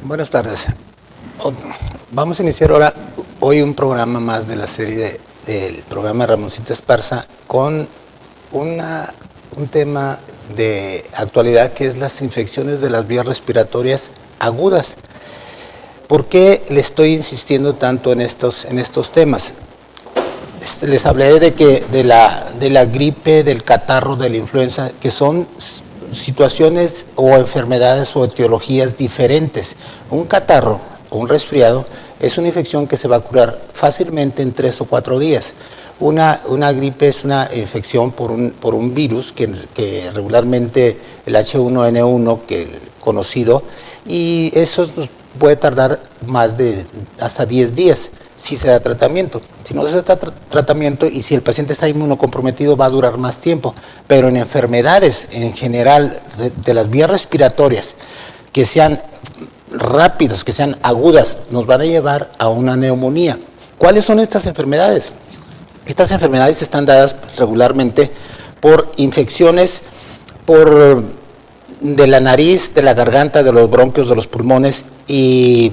Buenas tardes. Vamos a iniciar hoy un programa más de la serie del programa Ramoncito Esparza con un tema de actualidad que es las infecciones de las vías respiratorias agudas. ¿Por qué le estoy insistiendo tanto en estos temas? Les hablé de la gripe, del catarro, de la influenza, que son situaciones o enfermedades o etiologías diferentes. Un catarro o un resfriado es una infección que se va a curar fácilmente en 3 o 4 días. Una gripe es una infección por un virus que regularmente el H1N1, que el conocido, y eso puede tardar más de hasta 10 días si se da tratamiento. Si no se da tratamiento y si el paciente está inmunocomprometido, va a durar más tiempo. Pero en enfermedades en general de las vías respiratorias que sean rápidas, que sean agudas, nos van a llevar a una neumonía. ¿Cuáles son estas enfermedades? Estas enfermedades están dadas regularmente por infecciones de la nariz, de la garganta, de los bronquios, de los pulmones, y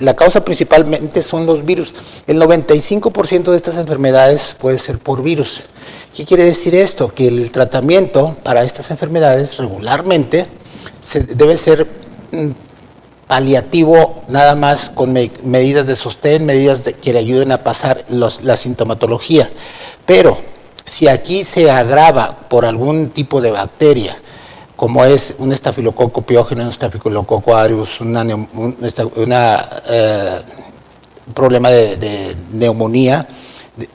la causa principalmente son los virus. El 95% de estas enfermedades puede ser por virus. ¿Qué quiere decir esto? Que el tratamiento para estas enfermedades regularmente debe ser paliativo, nada más con medidas de sostén, medidas que le ayuden a pasar la sintomatología. Pero si aquí se agrava por algún tipo de bacteria, como es un estafilococo piógeno, un estafilococo aureus, un problema de neumonía,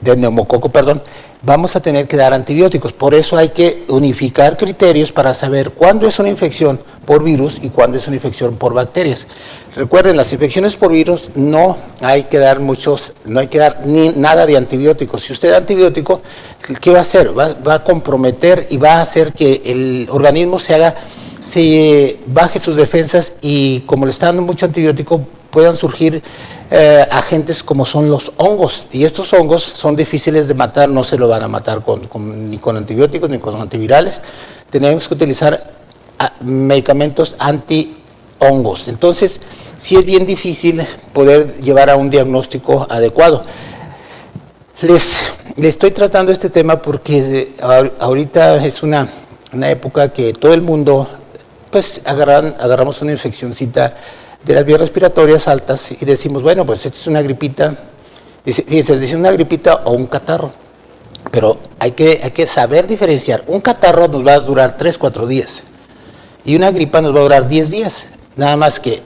de neumococo, perdón, vamos a tener que dar antibióticos. Por eso hay que unificar criterios para saber cuándo es una infección por virus y cuándo es una infección por bacterias. Recuerden, las infecciones por virus no hay que dar nada de antibióticos. Si usted da antibiótico, ¿qué va a hacer? Va a comprometer y va a hacer que el organismo se baje sus defensas, y como le está dando mucho antibiótico, puedan surgir agentes como son los hongos, y estos hongos son difíciles de matar, no se lo van a matar ni con antibióticos ni con antivirales. Tenemos que utilizar medicamentos antihongos. Entonces, sí es bien difícil poder llevar a un diagnóstico adecuado. Les estoy tratando este tema porque ahorita es una época que todo el mundo, pues agarramos una infeccioncita de las vías respiratorias altas y decimos, bueno, pues esta es una gripita, dice una gripita o un catarro, pero hay que saber diferenciar. Un catarro nos va a durar 3-4 días y una gripa nos va a durar 10 días, nada más que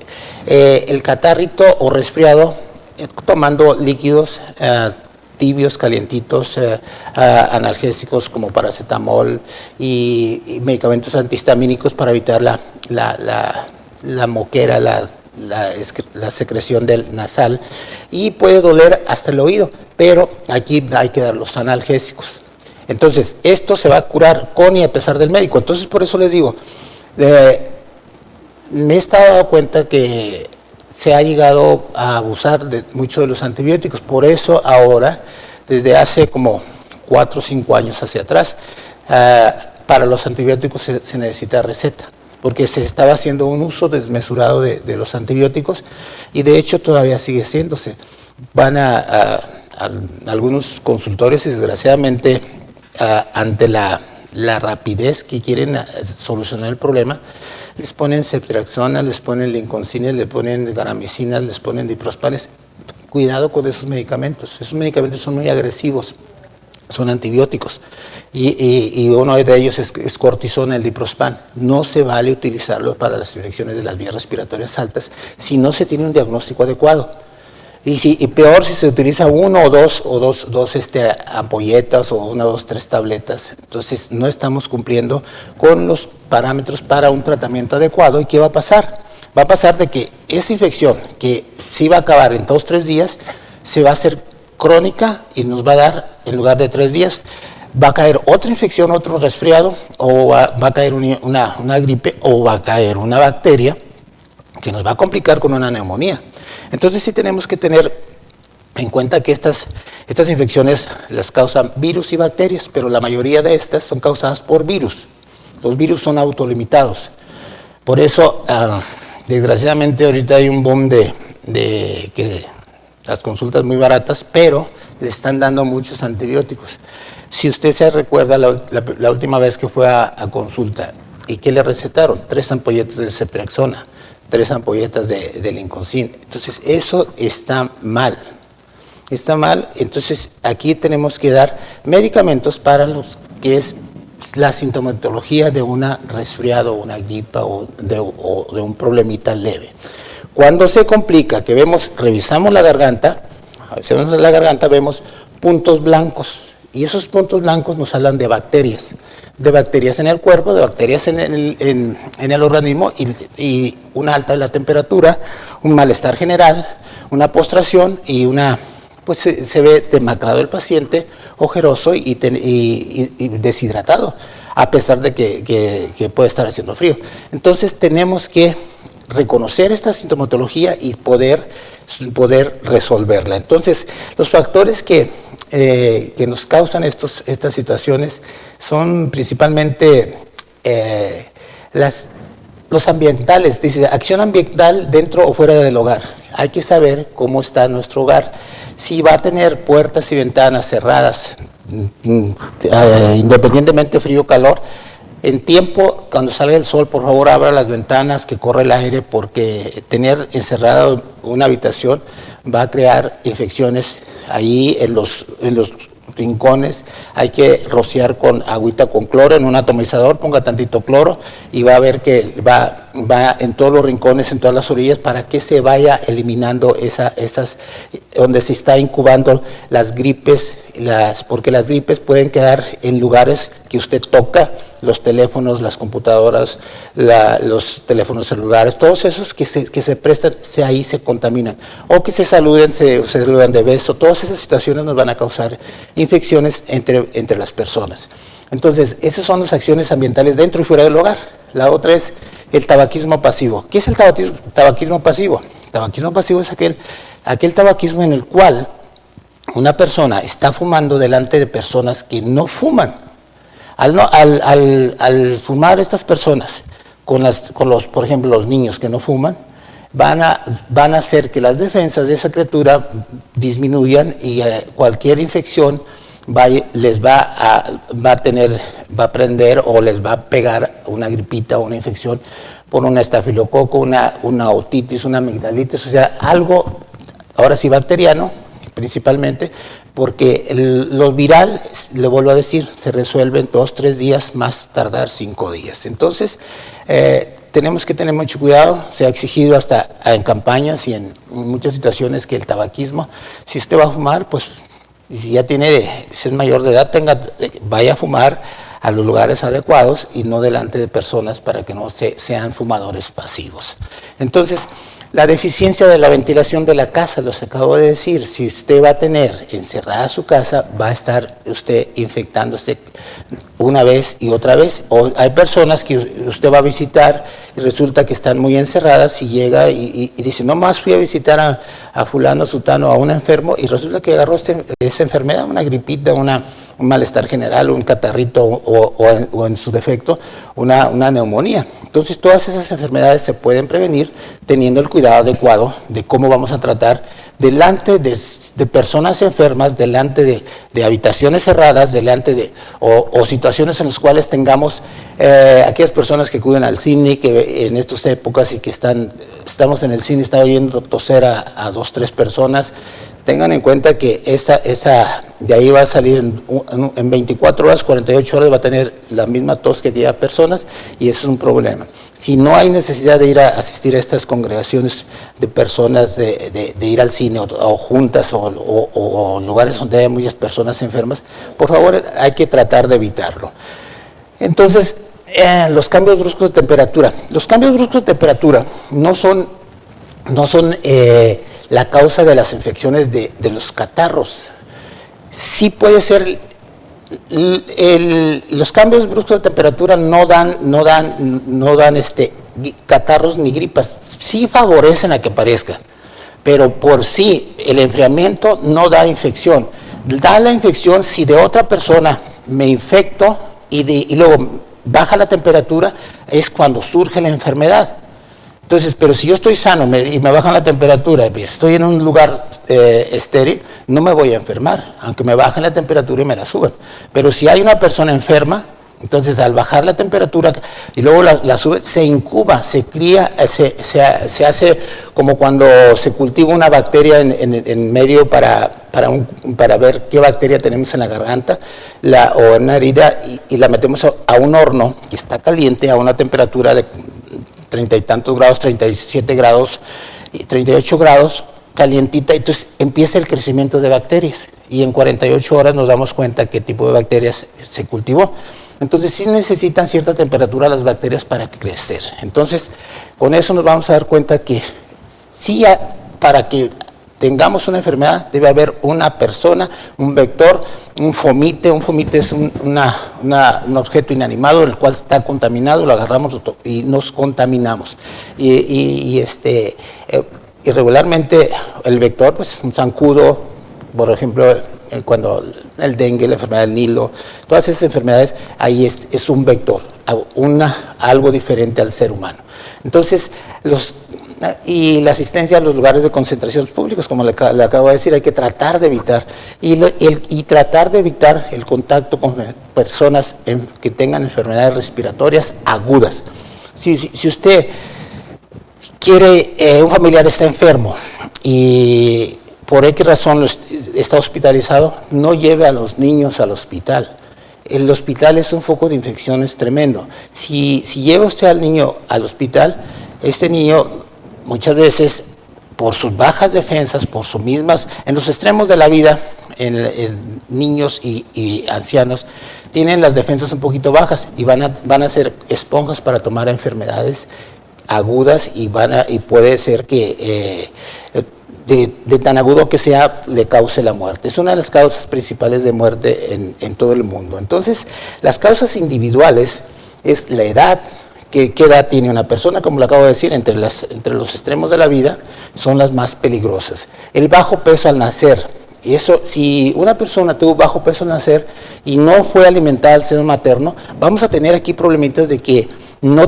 el catarrito o resfriado, tomando líquidos tibios, calientitos, analgésicos como paracetamol y medicamentos antihistamínicos para evitar la moquera, la secreción del nasal, y puede doler hasta el oído, pero aquí hay que dar los analgésicos. Entonces, esto se va a curar con y a pesar del médico. Entonces, por eso les digo, me he dado cuenta que se ha llegado a abusar de mucho de los antibióticos. Por eso ahora, desde hace como 4 o 5 años hacia atrás, para los antibióticos se necesita receta, porque se estaba haciendo un uso desmesurado de los antibióticos, y de hecho todavía sigue haciéndose. Van a algunos consultorios y desgraciadamente ante la rapidez que quieren solucionar el problema, les ponen ceftriaxona, les ponen linconcines, les ponen garamicinas, les ponen diprospanes. Cuidado con esos medicamentos son muy agresivos, son antibióticos, y uno de ellos es cortisona, el diprospan. No se vale utilizarlo para las infecciones de las vías respiratorias altas si no se tiene un diagnóstico adecuado. Y peor si se utiliza uno o dos ampolletas, o 1, 2, 3 tabletas. Entonces no estamos cumpliendo con los parámetros para un tratamiento adecuado. ¿Y qué va a pasar? Va a pasar de que esa infección, que se iba a acabar en 2 o 3 días, se va a hacer crónica y nos va a dar, en lugar de 3 días, va a caer otra infección, otro resfriado, o va a caer una gripe, o va a caer una bacteria que nos va a complicar con una neumonía. Entonces sí tenemos que tener en cuenta que estas infecciones las causan virus y bacterias, pero la mayoría de estas son causadas por virus. Los virus son autolimitados. Por eso desgraciadamente ahorita hay un boom de que las consultas muy baratas, pero le están dando muchos antibióticos. Si usted se recuerda la última vez que fue a consulta, ¿y qué le recetaron? 3 ampolletas de Ceprexona, 3 ampolletas de Lincoln-Sin. Entonces, eso está mal. Está mal, entonces aquí tenemos que dar medicamentos para los que es la sintomatología de una resfriado, una gripa o de un problemita leve. Cuando se complica, que revisamos la garganta, vemos puntos blancos, y esos puntos blancos nos hablan de bacterias en el cuerpo, de bacterias en el organismo, y una alta de la temperatura, un malestar general, una postración y pues se ve demacrado el paciente, ojeroso y deshidratado, a pesar de que puede estar haciendo frío. Entonces tenemos que reconocer esta sintomatología y poder resolverla. Entonces, los factores que nos causan estas situaciones son principalmente los ambientales. Dice, acción ambiental dentro o fuera del hogar. Hay que saber cómo está nuestro hogar. Si va a tener puertas y ventanas cerradas, independientemente frío o calor, en tiempo, cuando salga el sol, por favor abra las ventanas, que corre el aire, porque tener encerrada una habitación va a crear infecciones ahí en los rincones. Hay que rociar con agüita con cloro en un atomizador, ponga tantito cloro y va a ver que va en todos los rincones, en todas las orillas, para que se vaya eliminando esas donde se está incubando las gripes, porque las gripes pueden quedar en lugares que usted toca, los teléfonos, las computadoras, los teléfonos celulares, todos esos que se prestan, ahí se contaminan, o que se saludan de beso. Todas esas situaciones nos van a causar infecciones entre las personas. Entonces, esas son las acciones ambientales dentro y fuera del hogar. La otra es el tabaquismo pasivo. ¿Qué es el tabaquismo pasivo? El tabaquismo pasivo es aquel tabaquismo en el cual una persona está fumando delante de personas que no fuman. Al fumar estas personas por ejemplo, los niños que no fuman, van a hacer que las defensas de esa criatura disminuyan y cualquier infección va a prender o les va a pegar una gripita o una infección por un estafilococo, una otitis, una amigdalitis, o sea, algo, ahora sí bacteriano, principalmente, porque lo viral, le vuelvo a decir, se resuelve en 2-3 días, más tardar 5 días. Entonces, tenemos que tener mucho cuidado. Se ha exigido hasta en campañas y en muchas situaciones que el tabaquismo, si usted va a fumar, pues, y si ya es mayor de edad, vaya a fumar a los lugares adecuados y no delante de personas, para que no sean fumadores pasivos. Entonces, la deficiencia de la ventilación de la casa, los acabo de decir. Si usted va a tener encerrada su casa, va a estar usted infectándose una vez y otra vez. O hay personas que usted va a visitar y resulta que están muy encerradas, y llega y dice, no más fui a visitar a fulano, sutano, a un enfermo, y resulta que agarró esa enfermedad, una gripita, un malestar general, un catarrito o en su defecto una neumonía. Entonces, todas esas enfermedades se pueden prevenir teniendo el cuidado adecuado de cómo vamos a tratar delante de personas enfermas, delante de habitaciones cerradas, o situaciones en las cuales tengamos aquellas personas que acuden al cine, que en estas épocas y que estamos en el cine, está oyendo toser a 2-3 personas. Tengan en cuenta que de ahí va a salir en 24 horas, 48 horas, va a tener la misma tos que aquellas personas, y eso es un problema. Si no hay necesidad de ir a asistir a estas congregaciones de personas, de ir al cine o juntas o lugares donde hay muchas personas enfermas, por favor hay que tratar de evitarlo. Entonces, los cambios bruscos de temperatura. Los cambios bruscos de temperatura no son la causa de las infecciones de los catarros. Sí puede ser, los cambios bruscos de temperatura no dan catarros ni gripas. Sí favorecen a que aparezca, pero por sí el enfriamiento no da infección. Da la infección si de otra persona me infecto y luego baja la temperatura, es cuando surge la enfermedad. Entonces, pero si yo estoy sano y me bajan la temperatura, estoy en un lugar estéril, no me voy a enfermar, aunque me bajen la temperatura y me la suban. Pero si hay una persona enferma, entonces al bajar la temperatura y luego la sube, se incuba, se cría, se hace como cuando se cultiva una bacteria en medio para ver qué bacteria tenemos en la garganta o en una herida y la metemos a un horno que está caliente a una temperatura de 30 y tantos grados, 37 grados, 38 grados, calientita, entonces empieza el crecimiento de bacterias y en 48 horas nos damos cuenta qué tipo de bacterias se cultivó. Entonces sí necesitan cierta temperatura las bacterias para crecer. Entonces con eso nos vamos a dar cuenta que sí, para que tengamos una enfermedad debe haber una persona, un vector, un fomite. Un fomite es un objeto inanimado el cual está contaminado, lo agarramos y nos contaminamos. Y regularmente el vector, pues un zancudo, por ejemplo, cuando el dengue, la enfermedad del Nilo, todas esas enfermedades, ahí es un vector, algo diferente al ser humano. Entonces, y la asistencia a los lugares de concentración públicos, como le acabo de decir, hay que tratar de evitar, y tratar de evitar el contacto con personas que tengan enfermedades respiratorias agudas. Si usted quiere, un familiar está enfermo y por X razón está hospitalizado, no lleve a los niños al hospital. El hospital es un foco de infecciones tremendo. Si lleva usted al niño al hospital, este niño muchas veces, por sus bajas defensas, por sus mismas, en los extremos de la vida, en niños y ancianos, tienen las defensas un poquito bajas y van a ser esponjas para tomar enfermedades agudas y puede ser que de tan agudo que sea, le cause la muerte. Es una de las causas principales de muerte en todo el mundo. Entonces, las causas individuales es la edad, qué edad tiene una persona, como le acabo de decir, entre los extremos de la vida, son las más peligrosas. El bajo peso al nacer, y eso, si una persona tuvo bajo peso al nacer y no fue alimentada al seno materno, vamos a tener aquí problemitas de que no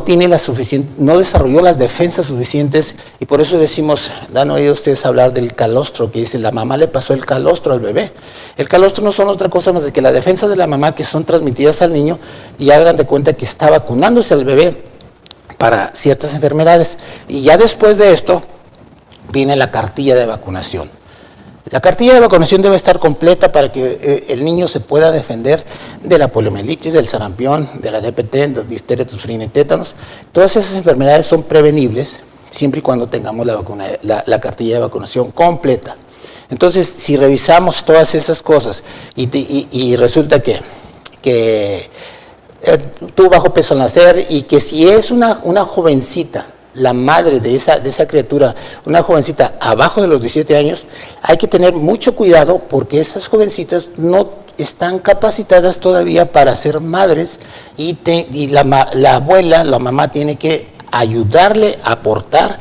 desarrolló las defensas suficientes, y por eso decimos, han oído ustedes hablar del calostro, que dice, la mamá le pasó el calostro al bebé. El calostro no son otra cosa más de que las defensas de la mamá que son transmitidas al niño, y hagan de cuenta que está vacunándose al bebé para ciertas enfermedades. Y ya después de esto, viene la cartilla de vacunación. La cartilla de vacunación debe estar completa para que el niño se pueda defender de la poliomielitis, del sarampión, de la DPT, de difteria, tosferina y tétanos. Todas esas enfermedades son prevenibles siempre y cuando tengamos la cartilla de vacunación completa. Entonces, si revisamos todas esas cosas y resulta que tuvo bajo peso al nacer y que si es una jovencita, la madre de esa criatura, una jovencita abajo de los 17 años, hay que tener mucho cuidado porque esas jovencitas no están capacitadas todavía para ser madres y la abuela, la mamá tiene que ayudarle a aportar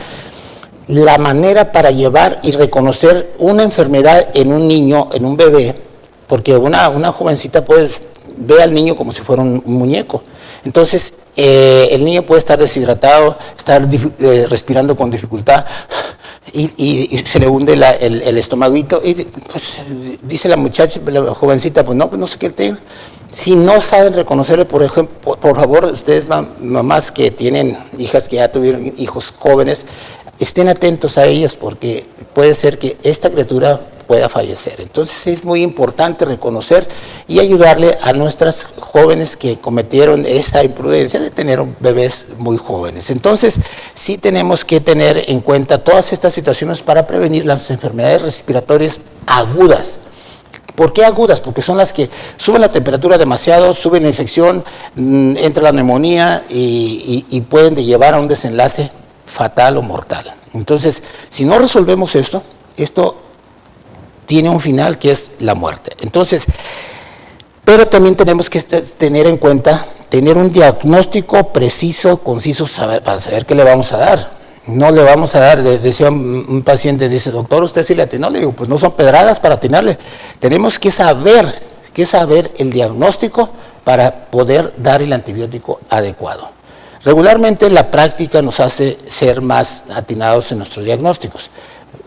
la manera para llevar y reconocer una enfermedad en un niño, en un bebé, porque una jovencita ve al niño como si fuera un muñeco. Entonces, el niño puede estar deshidratado, estar respirando con dificultad y se le hunde el estomaguito y pues, dice la muchacha, la jovencita, pues no sé qué tiene. Si no saben reconocerle, por ejemplo, por favor, ustedes mamás que tienen hijas que ya tuvieron hijos jóvenes, estén atentos a ellas porque puede ser que esta criatura pueda fallecer. Entonces es muy importante reconocer y ayudarle a nuestras jóvenes que cometieron esa imprudencia de tener bebés muy jóvenes. Entonces sí tenemos que tener en cuenta todas estas situaciones para prevenir las enfermedades respiratorias agudas. ¿Por qué agudas? Porque son las que suben la temperatura demasiado, suben la infección, entra la neumonía y pueden llevar a un desenlace fatal o mortal. Entonces, si no resolvemos esto tiene un final que es la muerte. Entonces, pero también tenemos que tener en cuenta, tener un diagnóstico preciso, conciso, para saber qué le vamos a dar. No le vamos a dar, decía un paciente, dice, doctor, ¿usted sí le atinó? Le digo, pues no son pedradas para atinarle. Tenemos que saber el diagnóstico para poder dar el antibiótico adecuado. Regularmente la práctica nos hace ser más atinados en nuestros diagnósticos.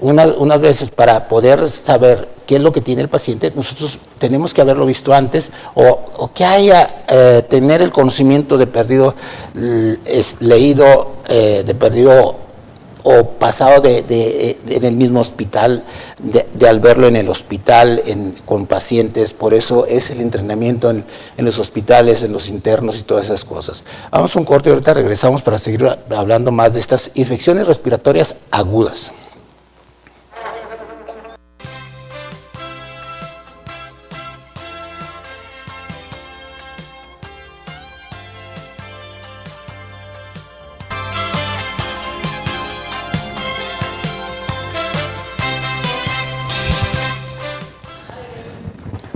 Unas veces para poder saber qué es lo que tiene el paciente, nosotros tenemos que haberlo visto antes o que haya, tener el conocimiento de perdido, leído, de perdido o pasado en el mismo hospital, de al verlo en el hospital con pacientes. Por eso es el entrenamiento en los hospitales, en los internos y todas esas cosas. Vamos a un corte y ahorita regresamos para seguir hablando más de estas infecciones respiratorias agudas.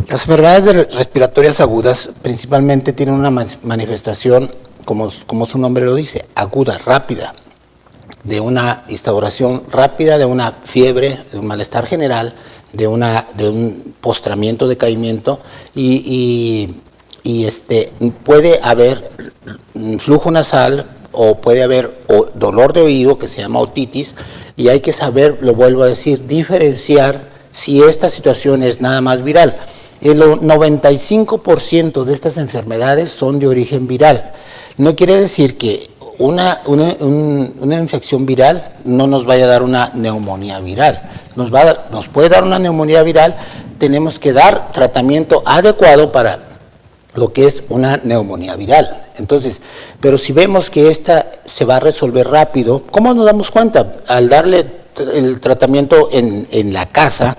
Las enfermedades respiratorias agudas principalmente tienen una manifestación, como su nombre lo dice, aguda, rápida, de una instauración rápida, de una fiebre, de un malestar general, de un postramiento, decaimiento y puede haber flujo nasal o puede haber dolor de oído que se llama otitis, y hay que saber, lo vuelvo a decir, diferenciar si esta situación es nada más viral. El 95% de estas enfermedades son de origen viral. No quiere decir que una infección viral no nos vaya a dar una neumonía viral. Nos puede dar una neumonía viral, tenemos que dar tratamiento adecuado para lo que es una neumonía viral. Entonces, pero si vemos que esta se va a resolver rápido, ¿cómo nos damos cuenta? Al darle el tratamiento en la casa,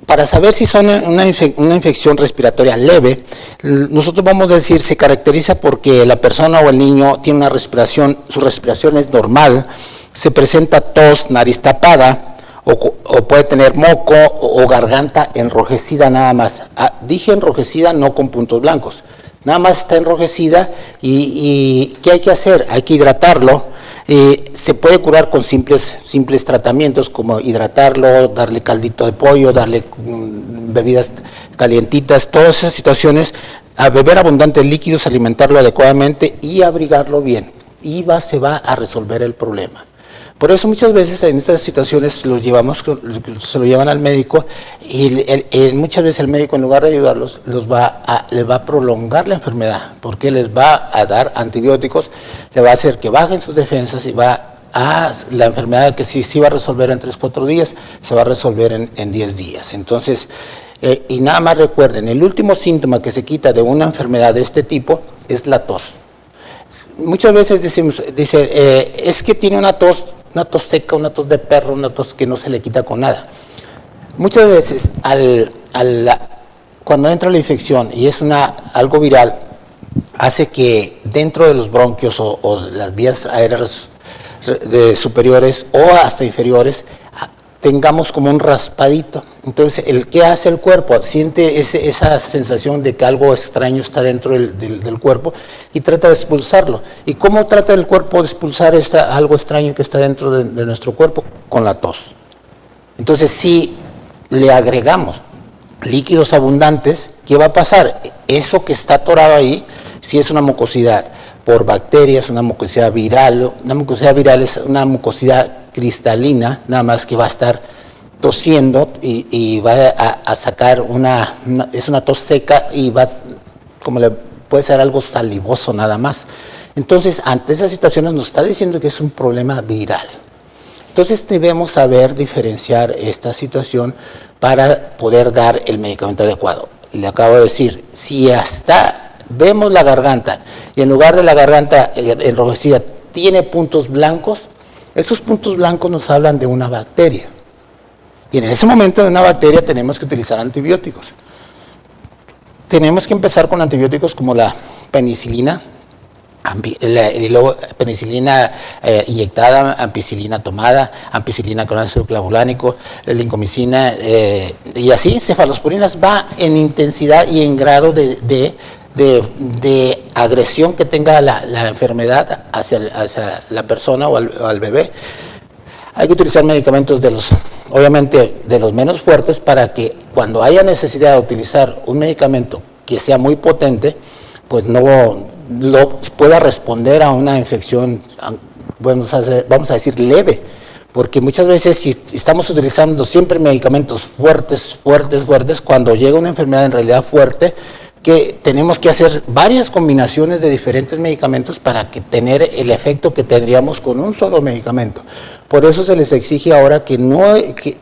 para saber si son una infección respiratoria leve, nosotros vamos a decir, se caracteriza porque la persona o el niño tiene una respiración, su respiración es normal, se presenta tos, nariz tapada, o puede tener moco o garganta enrojecida nada más. Dije enrojecida, no con puntos blancos, nada más está enrojecida. ¿Y qué hay que hacer? Hay que hidratarlo. Se puede curar con simples tratamientos como hidratarlo, darle caldito de pollo, darle bebidas calientitas, todas esas situaciones, a beber abundantes líquidos, alimentarlo adecuadamente y abrigarlo bien, y se va a resolver el problema. Por eso muchas veces en estas situaciones se lo llevan al médico y muchas veces el médico, en lugar de ayudarlos, les va a prolongar la enfermedad, porque les va a dar antibióticos, le va a hacer que bajen sus defensas y la enfermedad que sí va a resolver en 3-4 días, se va a resolver en 10 días. Entonces, y nada más recuerden, el último síntoma que se quita de una enfermedad de este tipo es la tos. Muchas veces es que tiene una tos seca, una tos de perro, una tos que no se le quita con nada. Muchas veces cuando entra la infección y es algo viral, hace que dentro de los bronquios o las vías aéreas superiores o hasta inferiores tengamos como un raspadito. Entonces, ¿qué hace el cuerpo? Siente esa sensación de que algo extraño está dentro del cuerpo y trata de expulsarlo. ¿Y cómo trata el cuerpo de expulsar algo extraño que está dentro de nuestro cuerpo? Con la tos. Entonces, si le agregamos líquidos abundantes, ¿qué va a pasar? Eso que está atorado ahí, si es una mucosidad por bacterias, una mucosidad viral es una mucosidad cristalina, nada más que va a estar tosiendo y va a sacar es una tos seca y puede ser algo salivoso nada más. Entonces, ante esas situaciones nos está diciendo que es un problema viral. Entonces debemos saber diferenciar esta situación para poder dar el medicamento adecuado. Le acabo de decir, si hasta vemos la garganta y en lugar de la garganta enrojecida tiene puntos blancos, esos puntos blancos nos hablan de una bacteria. Y en ese momento de una bacteria tenemos que utilizar antibióticos. Tenemos que empezar con antibióticos como la penicilina, y luego penicilina inyectada, ampicilina tomada, ampicilina con ácido clavulánico, lincomicina, y así, cefalosporinas, va en intensidad y en grado de agresión que tenga la enfermedad hacia la persona o al bebé. Hay que utilizar medicamentos obviamente de los menos fuertes, para que cuando haya necesidad de utilizar un medicamento que sea muy potente, pues no pueda responder a una infección, vamos a decir leve, porque muchas veces si estamos utilizando siempre medicamentos fuertes, cuando llega una enfermedad en realidad fuerte, que tenemos que hacer varias combinaciones de diferentes medicamentos para tener el efecto que tendríamos con un solo medicamento. Por eso se les exige ahora que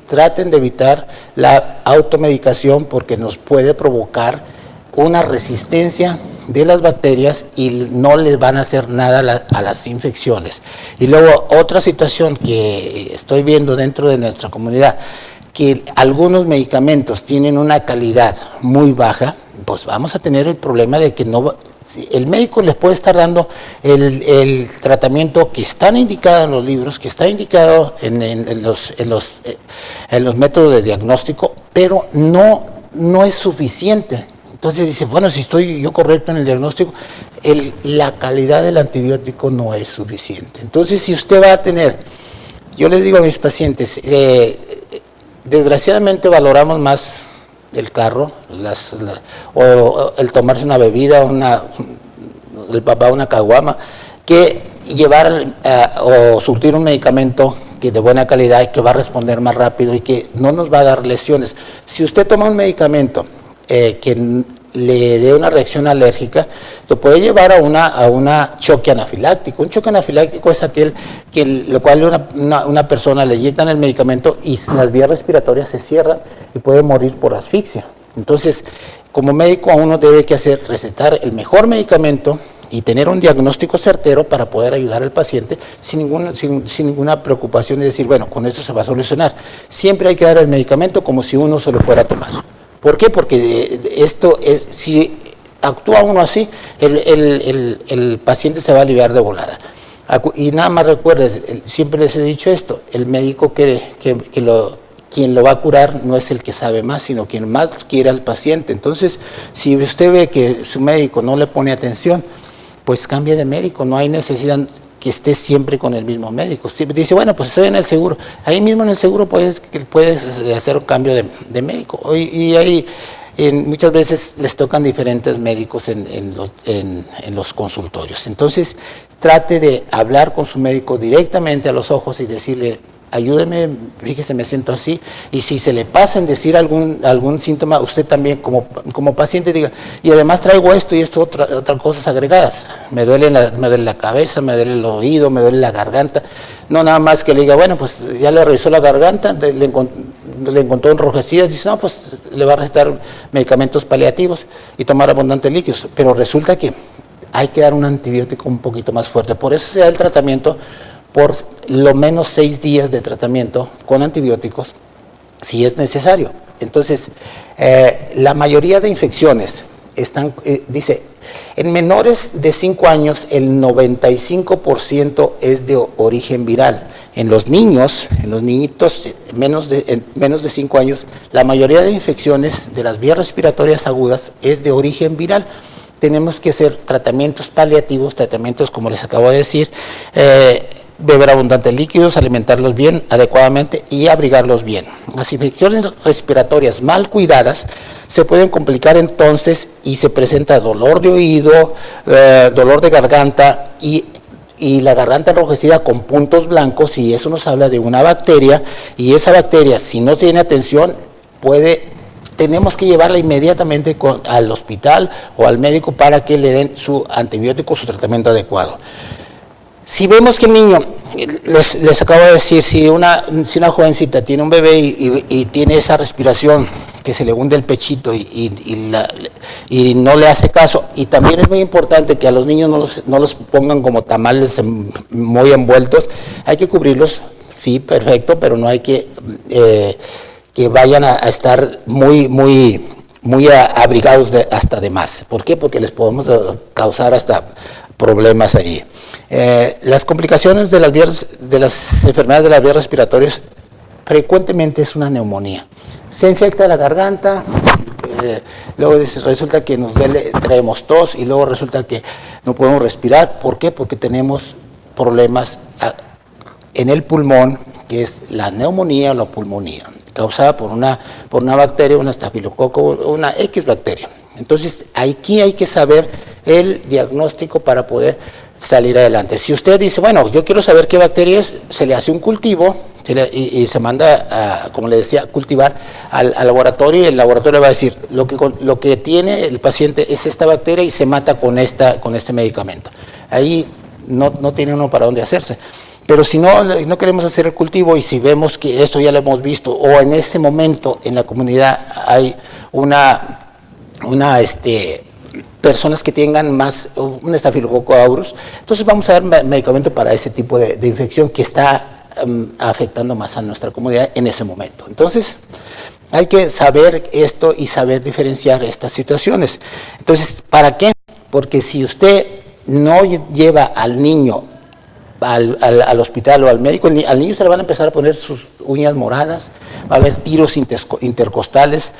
traten de evitar la automedicación, porque nos puede provocar una resistencia de las bacterias y no les van a hacer nada a las infecciones. Y luego otra situación que estoy viendo dentro de nuestra comunidad, que algunos medicamentos tienen una calidad muy baja, pues vamos a tener el problema de que el médico les puede estar dando el tratamiento que está indicado en los libros, que está indicado en los métodos de diagnóstico, pero no es suficiente. Entonces dice, bueno, si estoy yo correcto en el diagnóstico, la calidad del antibiótico no es suficiente. Entonces, si usted va a tener, yo les digo a mis pacientes, desgraciadamente valoramos más el carro, o el tomarse una bebida, el papá una caguama, que llevar o surtir un medicamento que de buena calidad y que va a responder más rápido y que no nos va a dar lesiones. Si usted toma un medicamento que le dé una reacción alérgica, lo puede llevar a una choque anafiláctico. Un choque anafiláctico es aquel lo cual una persona le inyectan el medicamento y las vías respiratorias se cierran y puede morir por asfixia. Entonces, como médico uno debe que recetar el mejor medicamento y tener un diagnóstico certero para poder ayudar al paciente sin ninguna preocupación de decir, bueno, con esto se va a solucionar. Siempre hay que dar el medicamento como si uno se lo fuera a tomar. ¿Por qué? Porque si actúa uno así, el paciente se va a aliviar de volada. Y nada más recuerden, siempre les he dicho esto, el médico quien lo va a curar no es el que sabe más, sino quien más quiere al paciente. Entonces, si usted ve que su médico no le pone atención, pues cambie de médico, no hay necesidad que esté siempre con el mismo médico. Dice, bueno, pues estoy en el seguro. Ahí mismo en el seguro puedes hacer un cambio de médico. Y ahí muchas veces les tocan diferentes médicos en los consultorios. Entonces, trate de hablar con su médico directamente a los ojos y decirle, ayúdeme, fíjese, me siento así, y si se le pasa en decir algún síntoma, usted también como paciente diga, y además traigo esto y esto, otras cosas agregadas, me duele la cabeza, me duele el oído, me duele la garganta, no nada más que le diga, bueno, pues ya le revisó la garganta, le encontró enrojecida, dice, no, pues le va a recetar medicamentos paliativos y tomar abundantes líquidos, pero resulta que hay que dar un antibiótico un poquito más fuerte, por eso se da el tratamiento por lo menos 6 días de tratamiento con antibióticos, si es necesario. Entonces, la mayoría de infecciones dice, en menores de 5 años el 95% es de origen viral. En los niñitos, menos de 5 años, la mayoría de infecciones de las vías respiratorias agudas es de origen viral. Tenemos que hacer tratamientos paliativos, tratamientos como les acabo de decir, beber abundantes líquidos, alimentarlos bien, adecuadamente y abrigarlos bien. Las infecciones respiratorias mal cuidadas se pueden complicar entonces y se presenta dolor de oído, dolor de garganta y la garganta enrojecida con puntos blancos, y eso nos habla de una bacteria, y esa bacteria, si no tiene atención, tenemos que llevarla inmediatamente al hospital o al médico para que le den su antibiótico, su tratamiento adecuado. Si vemos que el niño, les acabo de decir, si una jovencita tiene un bebé y tiene esa respiración que se le hunde el pechito y no le hace caso, y también es muy importante que a los niños no los pongan como tamales muy envueltos, hay que cubrirlos, sí, perfecto, pero no hay que vayan a estar muy abrigados hasta de más. ¿Por qué? Porque les podemos causar hasta problemas ahí. Las complicaciones de las enfermedades de las vías respiratorias frecuentemente es una neumonía. Se infecta la garganta, luego resulta que traemos tos y luego resulta que no podemos respirar. ¿Por qué? Porque tenemos problemas en el pulmón, que es la neumonía o la pulmonía, causada por una bacteria, una estafilococo, una X bacteria. Entonces, aquí hay que saber el diagnóstico para poder salir adelante. Si usted dice, bueno, yo quiero saber qué bacteria es, se le hace un cultivo y se manda, como le decía, cultivar al laboratorio, y el laboratorio va a decir, lo que tiene el paciente es esta bacteria y se mata con este medicamento. Ahí no tiene uno para dónde hacerse. Pero si no queremos hacer el cultivo, y si vemos que esto ya lo hemos visto, o en este momento en la comunidad hay personas que tengan más un estafilococo aureus, entonces vamos a dar medicamento para ese tipo de infección que está afectando más a nuestra comunidad en ese momento. Entonces hay que saber esto y saber diferenciar estas situaciones. Entonces, ¿para qué? Porque si usted no lleva al niño al hospital o al médico, al niño se le van a empezar a poner sus uñas moradas, va a haber tiros intercostales,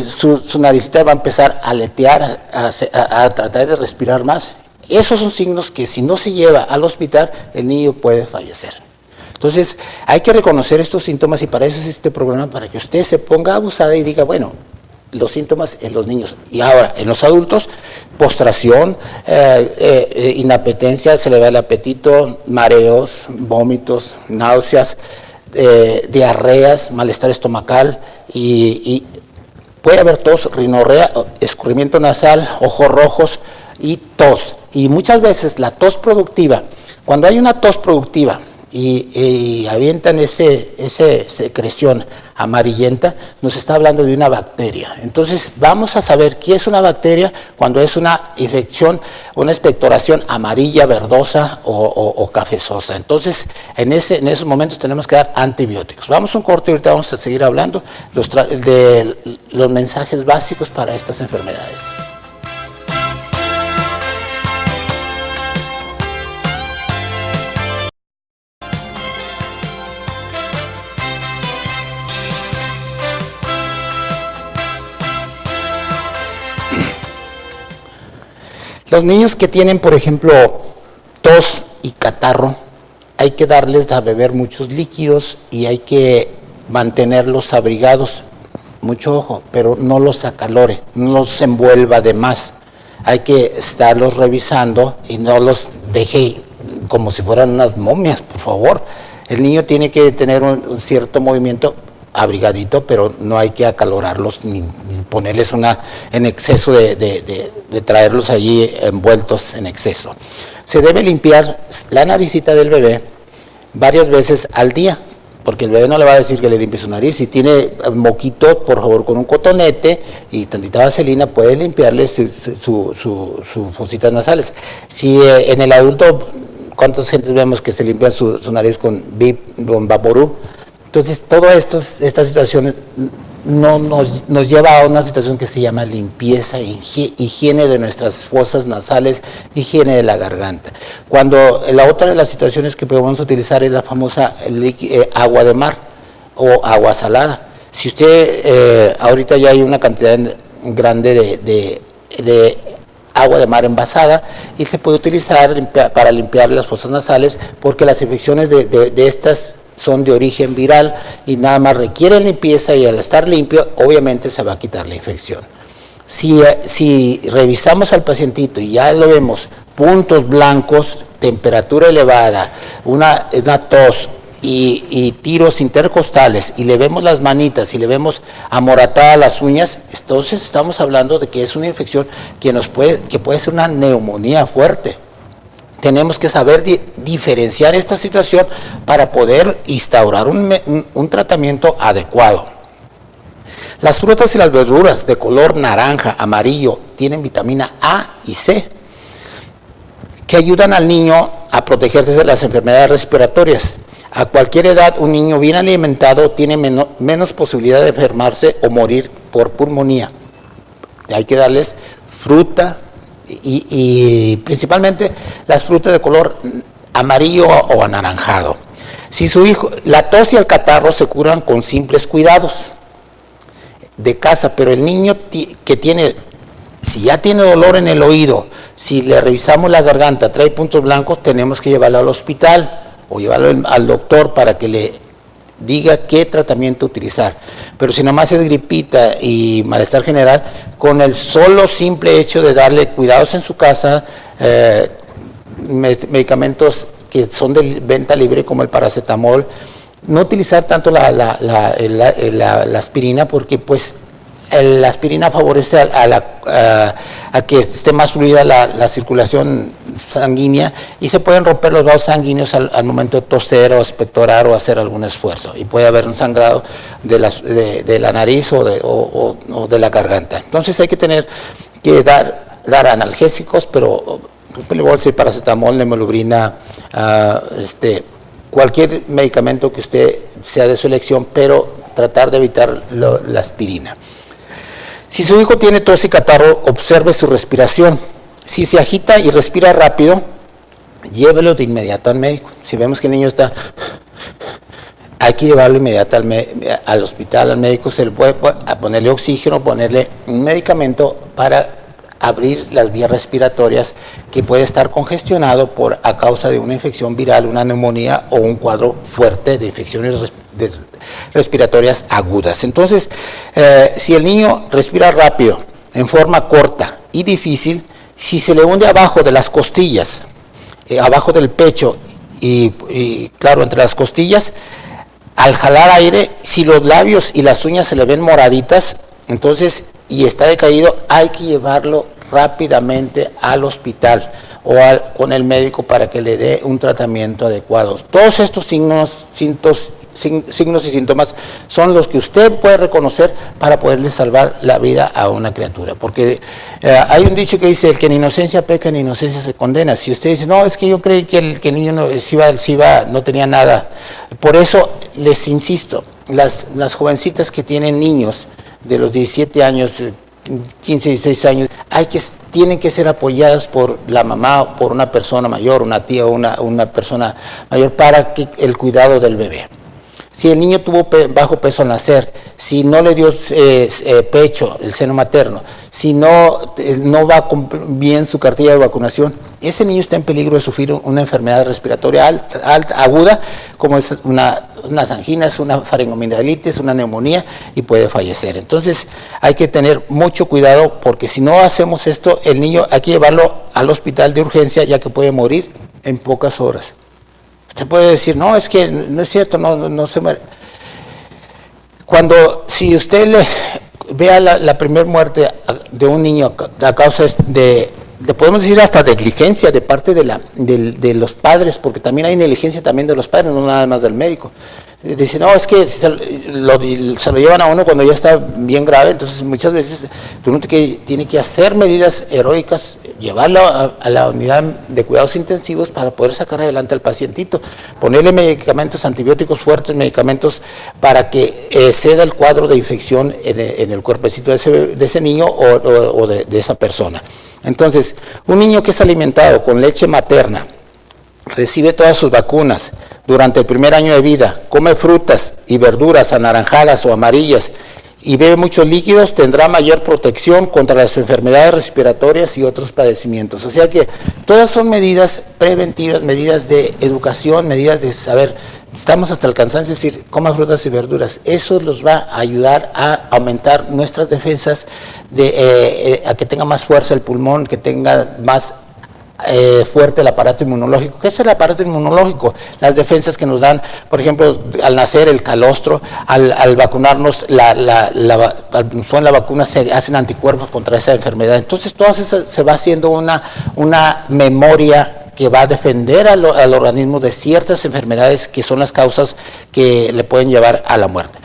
su naricita va a empezar a aletear, a tratar de respirar más. Esos son signos que si no se lleva al hospital, el niño puede fallecer. Entonces, hay que reconocer estos síntomas, y para eso es este programa, para que usted se ponga abusada y diga, bueno, los síntomas en los niños. Y ahora, en los adultos, postración, inapetencia, se le va el apetito, mareos, vómitos, náuseas, diarreas, malestar estomacal, y puede haber tos, rinorrea, escurrimiento nasal, ojos rojos y tos. Y muchas veces la tos productiva, cuando hay una tos productiva y avientan ese secreción amarillenta, nos está hablando de una bacteria. Entonces vamos a saber qué es una bacteria cuando es una infección, una expectoración amarilla, verdosa o cafezosa. Entonces en esos momentos tenemos que dar antibióticos. Vamos a un corte y ahorita vamos a seguir hablando de los mensajes básicos para estas enfermedades. Los niños que tienen, por ejemplo, tos y catarro, hay que darles a beber muchos líquidos y hay que mantenerlos abrigados. Mucho ojo, pero no los acalore, no los envuelva de más. Hay que estarlos revisando y no los deje como si fueran unas momias, por favor. El niño tiene que tener un cierto movimiento abrigadito, pero no hay que acalorarlos ni ponerles en exceso de traerlos allí envueltos en exceso. Se debe limpiar la naricita del bebé varias veces al día, porque el bebé no le va a decir que le limpie su nariz. Si tiene moquito, por favor, con un cotonete y tantita vaselina, puede limpiarle sus fositas nasales. Si en el adulto, ¿cuántas gentes vemos que se limpian su nariz con Vaporub? Entonces, todo esto, estas situaciones nos lleva a una situación que se llama limpieza, higiene de nuestras fosas nasales, higiene de la garganta. Cuando la otra de las situaciones que podemos utilizar es la famosa agua de mar o agua salada. Si usted, ahorita ya hay una cantidad grande de agua de mar envasada, y se puede utilizar para limpiar las fosas nasales, porque las infecciones de estas son de origen viral y nada más requieren limpieza, y al estar limpio obviamente se va a quitar la infección. Si revisamos al pacientito y ya lo vemos, puntos blancos, temperatura elevada, una tos y tiros intercostales, y le vemos las manitas y le vemos amoratadas las uñas, entonces estamos hablando de que es una infección que puede ser una neumonía fuerte. Tenemos que saber diferenciar esta situación para poder instaurar un tratamiento adecuado. Las frutas y las verduras de color naranja, amarillo, tienen vitamina A y C, que ayudan al niño a protegerse de las enfermedades respiratorias. A cualquier edad, un niño bien alimentado tiene menos posibilidad de enfermarse o morir por pulmonía. Hay que darles fruta, y principalmente las frutas de color amarillo o anaranjado. Si su hijo, la tos y el catarro se curan con simples cuidados de casa, pero el niño que tiene, si ya tiene dolor en el oído, si le revisamos la garganta, trae puntos blancos, tenemos que llevarlo al hospital o llevarlo al doctor para que le diga qué tratamiento utilizar. Pero si nomás es gripita y malestar general, con el solo simple hecho de darle cuidados en su casa, medicamentos que son de venta libre como el paracetamol, no utilizar tanto la aspirina, porque pues la aspirina favorece a que esté más fluida la circulación sanguínea y se pueden romper los vasos sanguíneos al momento de toser o expectorar o hacer algún esfuerzo, y puede haber un sangrado de la nariz o de la garganta. Entonces hay que tener que dar analgésicos, pero paracetamol, nemelubrina, cualquier medicamento que usted sea de su elección, pero tratar de evitar la aspirina. Si su hijo tiene tos y catarro, observe su respiración. Si se agita y respira rápido, llévelo de inmediato al médico. Si vemos que el niño está, hay que llevarlo inmediato al hospital, al médico. Se le puede ponerle oxígeno, ponerle un medicamento para abrir las vías respiratorias, que puede estar congestionado a causa de una infección viral, una neumonía o un cuadro fuerte de infecciones respiratorias agudas. Entonces, si el niño respira rápido, en forma corta y difícil, si se le hunde abajo de las costillas, abajo del pecho y claro, entre las costillas, al jalar aire, si los labios y las uñas se le ven moraditas, entonces, y está decaído, hay que llevarlo rápidamente al hospital o con el médico para que le dé un tratamiento adecuado. Todos estos signos y síntomas son los que usted puede reconocer para poderle salvar la vida a una criatura, porque hay un dicho que dice: el que en inocencia peca, en inocencia se condena. Si usted dice, no, es que yo creí que el niño no tenía nada. Por eso les insisto, las jovencitas que tienen niños de los 17 años, 15, 16 años, tienen que ser apoyadas por la mamá o por una persona mayor, una tía o una persona mayor, para que el cuidado del bebé. Si el niño tuvo bajo peso al nacer, si no le dio pecho, el seno materno, si no va bien su cartilla de vacunación, ese niño está en peligro de sufrir una enfermedad respiratoria aguda, como es unas anginas, una faringoamigdalitis, una neumonía, y puede fallecer. Entonces hay que tener mucho cuidado, porque si no hacemos esto, el niño hay que llevarlo al hospital de urgencia, ya que puede morir en pocas horas. Usted puede decir, no, es que no es cierto, no se muere. Si usted vea la primera muerte de un niño a causa le podemos decir hasta negligencia de parte de los padres, porque también hay negligencia también de los padres, no nada más del médico. Dice, no, es que se lo llevan a uno cuando ya está bien grave. Entonces muchas veces uno tiene que hacer medidas heroicas, llevarlo a la unidad de cuidados intensivos para poder sacar adelante al pacientito, ponerle medicamentos antibióticos fuertes, medicamentos para que ceda el cuadro de infección en el cuerpecito de ese niño o de esa persona. Entonces, un niño que es alimentado con leche materna, recibe todas sus vacunas durante el primer año de vida, come frutas y verduras anaranjadas o amarillas y bebe muchos líquidos, tendrá mayor protección contra las enfermedades respiratorias y otros padecimientos. O sea que todas son medidas preventivas, medidas de educación, medidas de saber. Estamos hasta el cansancio de decir, coma frutas y verduras. Eso los va a ayudar a aumentar nuestras defensas, a que tenga más fuerza el pulmón, que tenga más fuerte el aparato inmunológico. ¿Qué es el aparato inmunológico? Las defensas que nos dan, por ejemplo, al nacer el calostro, al vacunarnos, con la vacuna se hacen anticuerpos contra esa enfermedad. Entonces, todas esas se va haciendo una memoria que va a defender al organismo de ciertas enfermedades que son las causas que le pueden llevar a la muerte.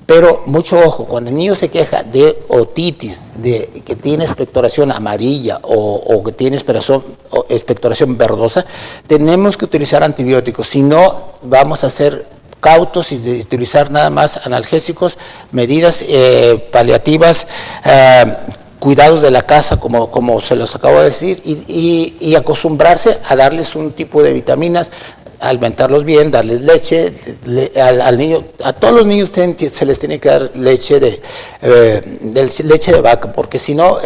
Pero mucho ojo, cuando el niño se queja de otitis, de que tiene expectoración amarilla o que tiene expectoración verdosa, tenemos que utilizar antibióticos. Si no, vamos a ser cautos y de utilizar nada más analgésicos, medidas paliativas, cuidados de la casa, como se los acabo de decir, y acostumbrarse a darles un tipo de vitaminas, alimentarlos bien, darles leche al niño. A todos los niños se les tiene que dar leche leche de vaca, porque si no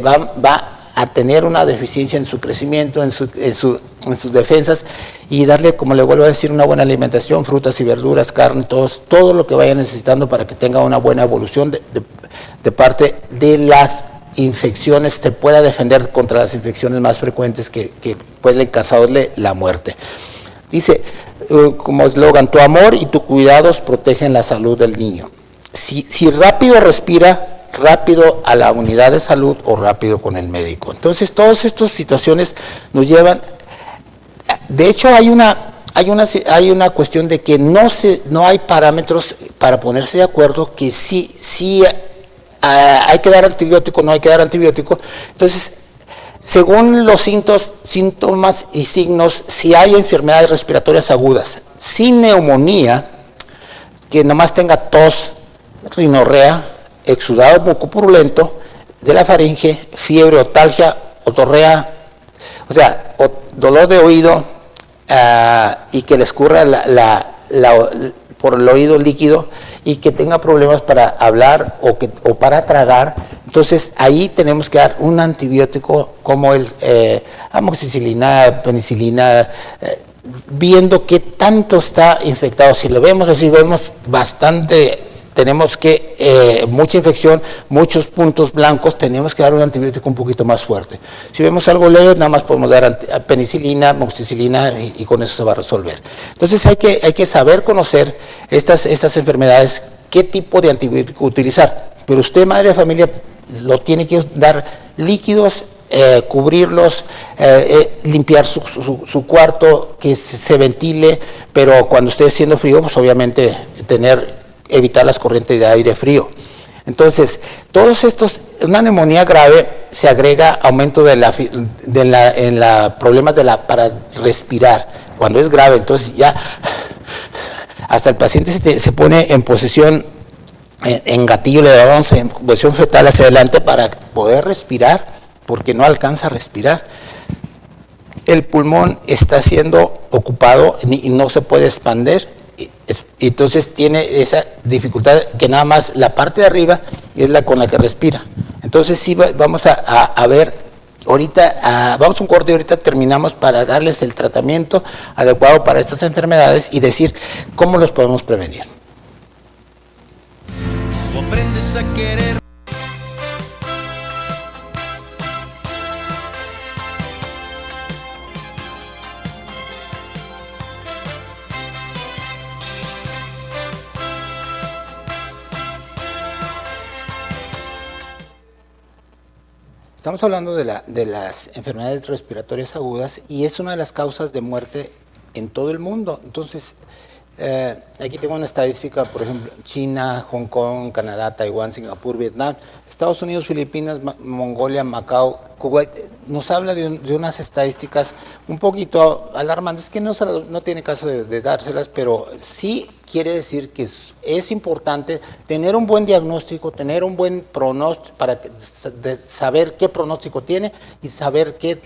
va a tener una deficiencia en su crecimiento, en sus defensas, y darle, como le vuelvo a decir, una buena alimentación, frutas y verduras, carne, todo lo que vaya necesitando para que tenga una buena evolución de parte de las infecciones, se pueda defender contra las infecciones más frecuentes que pueden causarle la muerte. Dice, como eslogan, tu amor y tu cuidados protegen la salud del niño. Si rápido respira, rápido a la unidad de salud o rápido con el médico. Entonces, todas estas situaciones nos llevan, de hecho hay una cuestión de que no hay parámetros para ponerse de acuerdo que sí hay que dar antibiótico, no hay que dar antibiótico. Entonces, según los síntomas y signos, si hay enfermedades respiratorias agudas, sin neumonía, que nomás tenga tos, rinorrea, exudado mucopurulento de la faringe, fiebre, otalgia, otorrea, o sea, dolor de oído y que le escurra por el oído líquido y que tenga problemas para hablar o para tragar. Entonces ahí tenemos que dar un antibiótico como el amoxicilina, penicilina, viendo qué tanto está infectado. Si lo vemos así, vemos bastante, tenemos que, mucha infección, muchos puntos blancos, tenemos que dar un antibiótico un poquito más fuerte. Si vemos algo leve, nada más podemos dar penicilina, amoxicilina y con eso se va a resolver. Entonces hay que saber conocer estas enfermedades, qué tipo de antibiótico utilizar. Pero usted, madre de familia, lo tiene que dar líquidos, cubrirlos, limpiar su cuarto, que se ventile, pero cuando esté haciendo frío, pues obviamente evitar las corrientes de aire frío. Entonces, todos estos, una neumonía grave se agrega aumento problemas para respirar. Cuando es grave, entonces ya hasta el paciente se pone en posición, en gatillo, le damos en posición fetal hacia adelante para poder respirar, porque no alcanza a respirar. El pulmón está siendo ocupado y no se puede expandir, y entonces tiene esa dificultad que nada más la parte de arriba es la con la que respira. Entonces sí, vamos a ver, ahorita vamos a un corte y ahorita terminamos para darles el tratamiento adecuado para estas enfermedades y decir cómo los podemos prevenir. Aprendes a querer. Estamos hablando de las enfermedades respiratorias agudas y es una de las causas de muerte en todo el mundo. Entonces, aquí tengo una estadística, por ejemplo, China, Hong Kong, Canadá, Taiwán, Singapur, Vietnam, Estados Unidos, Filipinas, Mongolia, Macao, Kuwait. Nos habla de unas estadísticas un poquito alarmantes, que no tiene caso de dárselas, pero sí quiere decir que es importante tener un buen diagnóstico, tener un buen pronóstico, para saber qué pronóstico tiene y saber qué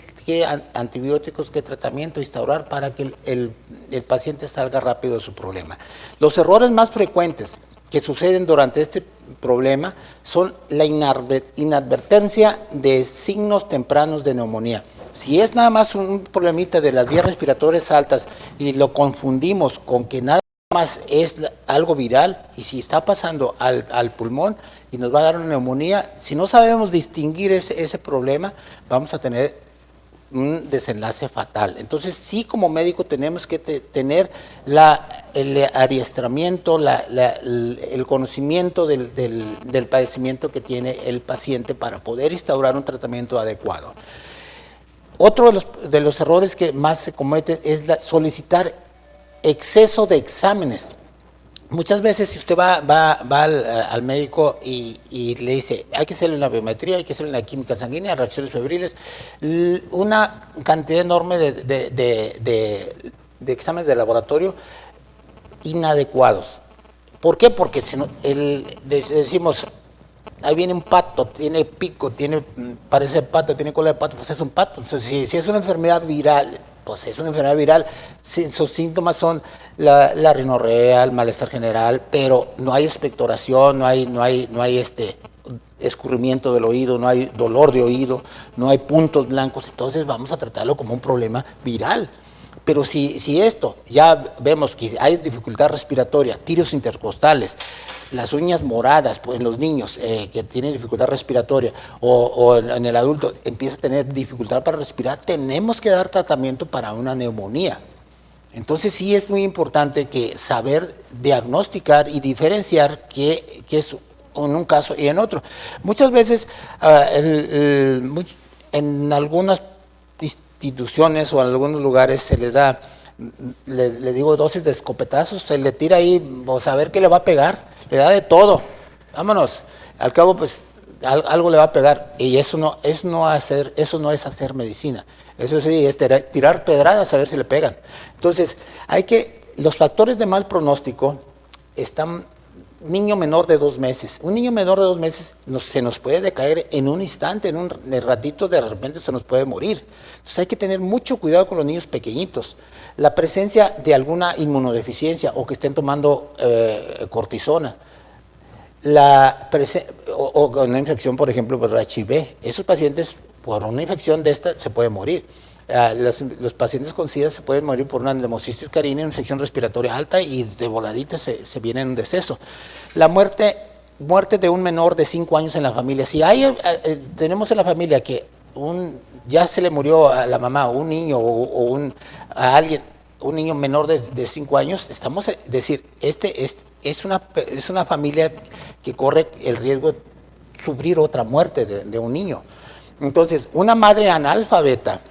antibióticos, qué tratamiento instaurar para que el paciente salga rápido de su problema. Los errores más frecuentes que suceden durante este problema son la inadvertencia de signos tempranos de neumonía. Si es nada más un problemita de las vías respiratorias altas y lo confundimos con que nada más es algo viral, y si está pasando al pulmón y nos va a dar una neumonía, si no sabemos distinguir ese problema, vamos a tener un desenlace fatal. Entonces sí, como médico tenemos que tener el adiestramiento, el conocimiento del padecimiento que tiene el paciente para poder instaurar un tratamiento adecuado. Otro de los errores que más se comete es solicitar exceso de exámenes. Muchas veces si usted va al médico y le dice, hay que hacerle una biometría, hay que hacerle una química sanguínea, reacciones febriles, una cantidad enorme de exámenes de laboratorio inadecuados. ¿Por qué? Porque decimos, ahí viene un pato, tiene pico, parece pato, tiene cola de pato, pues es un pato. Entonces, si es una enfermedad viral, pues es una enfermedad viral. Sus síntomas son la rinorrea, el malestar general, pero no hay expectoración, no hay escurrimiento del oído, no hay dolor de oído, no hay puntos blancos. Entonces vamos a tratarlo como un problema viral. Pero si esto, ya vemos que hay dificultad respiratoria, tiros intercostales, las uñas moradas pues, en los niños que tienen dificultad respiratoria o en el adulto empieza a tener dificultad para respirar, tenemos que dar tratamiento para una neumonía. Entonces sí es muy importante que saber diagnosticar y diferenciar qué es en un caso y en otro. Muchas veces en algunas instituciones o en algunos lugares se les da, le digo, dosis de escopetazos, se le tira ahí, o saber qué le va a pegar, le da de todo, vámonos, al cabo pues algo le va a pegar, y eso no es hacer medicina, eso sí es tirar pedradas a ver si le pegan. Entonces, los factores de mal pronóstico están. Niño menor de 2 meses. Un niño menor de 2 meses se nos puede decaer en un instante, en un ratito, de repente se nos puede morir. Entonces hay que tener mucho cuidado con los niños pequeñitos. La presencia de alguna inmunodeficiencia o que estén tomando cortisona, o una infección, por ejemplo, por HIV, esos pacientes por una infección de esta se pueden morir. Los pacientes con SIDA se pueden morir por una neumocistis carina, infección respiratoria alta y de voladita se viene un deceso. La muerte de un menor de 5 años en la familia. Si tenemos en la familia que ya se le murió a la mamá, un niño a alguien, un niño menor de 5 años, decir, es una familia que corre el riesgo de sufrir otra muerte de un niño. Entonces, una madre analfabeta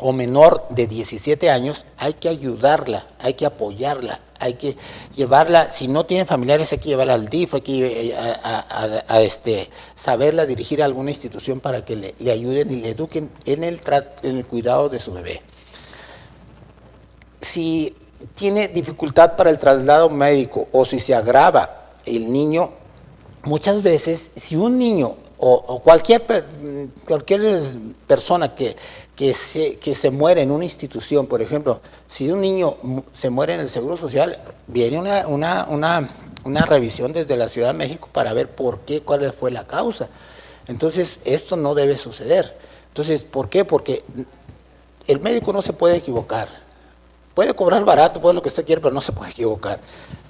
o menor de 17 años, hay que ayudarla, hay que apoyarla, hay que llevarla, si no tiene familiares hay que llevarla al DIF, hay que saberla dirigir a alguna institución para que le ayuden y le eduquen en el cuidado de su bebé. Si tiene dificultad para el traslado médico o si se agrava el niño, muchas veces si un niño o cualquier persona que se muere en una institución, por ejemplo, si un niño se muere en el Seguro Social, viene una revisión desde la Ciudad de México para ver cuál fue la causa. Entonces, esto no debe suceder. Entonces, ¿por qué? Porque el médico no se puede equivocar. Puede cobrar barato, puede lo que usted quiera, pero no se puede equivocar.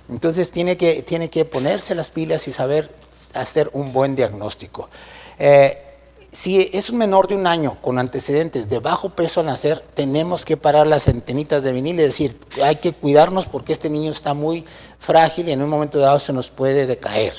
Entonces, tiene que ponerse las pilas y saber hacer un buen diagnóstico. Si es un menor de 1 año con antecedentes de bajo peso al nacer, tenemos que parar las antenitas de vinil y decir, hay que cuidarnos porque este niño está muy frágil y en un momento dado se nos puede decaer.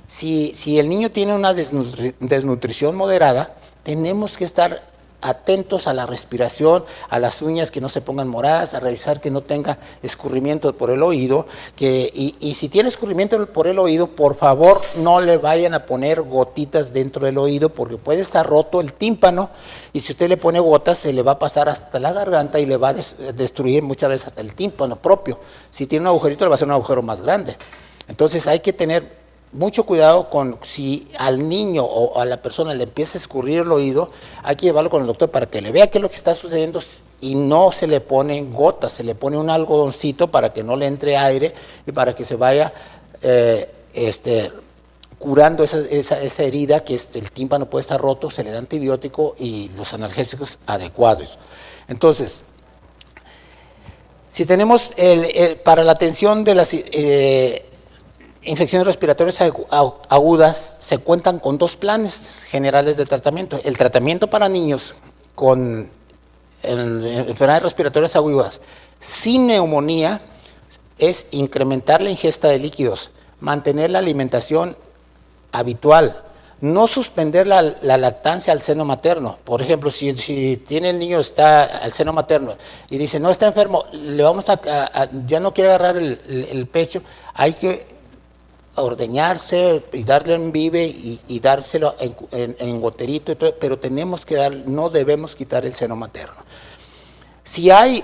Si el niño tiene una desnutrición moderada, tenemos que estar atentos a la respiración, a las uñas que no se pongan moradas, a revisar que no tenga escurrimiento por el oído, y si tiene escurrimiento por el oído, por favor no le vayan a poner gotitas dentro del oído porque puede estar roto el tímpano y si usted le pone gotas se le va a pasar hasta la garganta y le va a destruir muchas veces hasta el tímpano propio. Si tiene un agujerito le va a hacer un agujero más grande. Entonces hay que tener mucho cuidado con si al niño o a la persona le empieza a escurrir el oído, hay que llevarlo con el doctor para que le vea qué es lo que está sucediendo y no se le ponen gotas, se le pone un algodoncito para que no le entre aire y para que se vaya curando esa herida, que el tímpano puede estar roto, se le da antibiótico y los analgésicos adecuados. Entonces, si tenemos para la atención de las infecciones respiratorias agudas, se cuentan con 2 planes generales de tratamiento. El tratamiento para niños con enfermedades respiratorias agudas sin neumonía es incrementar la ingesta de líquidos, mantener la alimentación habitual, no suspender la lactancia al seno materno. Por ejemplo, si tiene el niño, está al seno materno y dice, no está enfermo, le vamos ya no quiere agarrar el pecho, hay que ordeñarse y darle en vive y dárselo en goterito y todo, pero no debemos quitar el seno materno. Si hay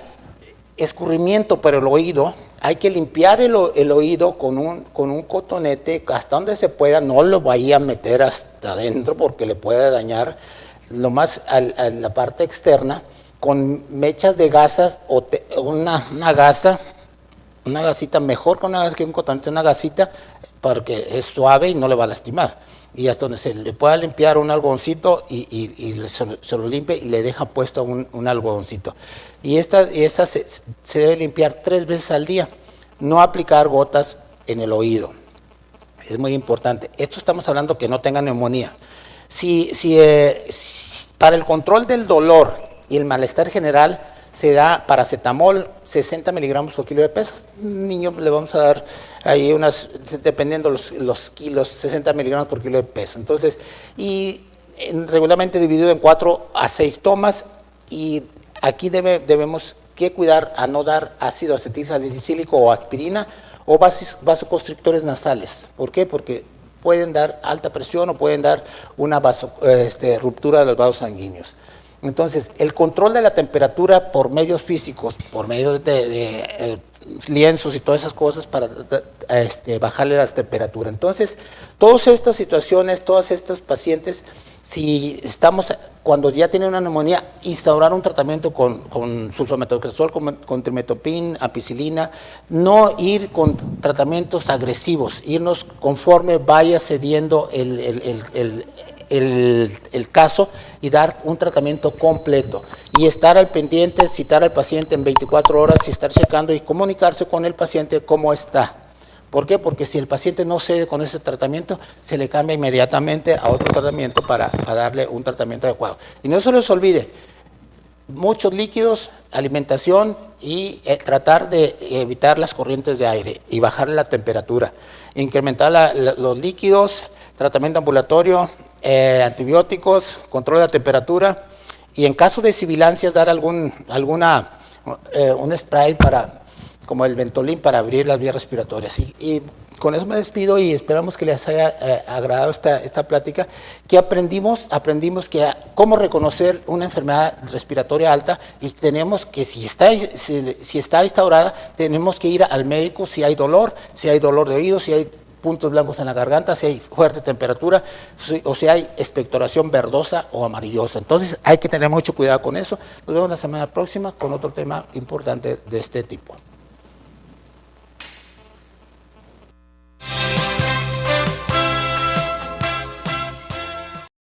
escurrimiento por el oído, hay que limpiar el oído con un cotonete hasta donde se pueda, no lo vaya a meter hasta adentro porque le puede dañar lo más a la parte externa, con mechas de gasas o una gasita, mejor con una gas que un cotonete, una gasita, porque es suave y no le va a lastimar. y hasta donde se le pueda limpiar un algodoncito se lo limpie y le deja puesto un algodoncito. Y esta se debe limpiar 3 veces al día, no aplicar gotas en el oído. Es muy importante. Esto estamos hablando que no tenga neumonía. Para el control del dolor y el malestar general se da paracetamol 60 miligramos por kilo de peso. Un niño le vamos a dar ahí dependiendo los kilos, 60 miligramos por kilo de peso. Entonces, regularmente dividido en 4 a 6 tomas, y aquí debemos que cuidar a no dar ácido acetilsalicílico o aspirina o vasoconstrictores nasales. ¿Por qué? Porque pueden dar alta presión o pueden dar una ruptura de los vasos sanguíneos. Entonces, el control de la temperatura por medios físicos, por medio de lienzos y todas esas cosas para bajarle las temperaturas. Entonces, todas estas situaciones, todas estas pacientes, cuando ya tienen una neumonía, instaurar un tratamiento con sulfametocresol, con trimetopin, ampicilina, no ir con tratamientos agresivos, irnos conforme vaya cediendo el caso y dar un tratamiento completo y estar al pendiente, citar al paciente en 24 horas y estar checando y comunicarse con el paciente cómo está. ¿Por qué? Porque si el paciente no cede con ese tratamiento, se le cambia inmediatamente a otro tratamiento para darle un tratamiento adecuado. Y no se les olvide, muchos líquidos, alimentación y tratar de evitar las corrientes de aire y bajar la temperatura. Incrementar los líquidos, tratamiento ambulatorio, antibióticos, control de la temperatura, y en caso de sibilancias dar un spray como el Ventolin para abrir las vías respiratorias. Y con eso me despido y esperamos que les haya agradado esta plática, que aprendimos cómo reconocer una enfermedad respiratoria alta, y tenemos que, si está instaurada, tenemos que ir al médico si hay dolor de oído, si hay puntos blancos en la garganta, si hay fuerte temperatura o si hay expectoración verdosa o amarillosa. Entonces hay que tener mucho cuidado con eso. Nos vemos la semana próxima con otro tema importante de este tipo.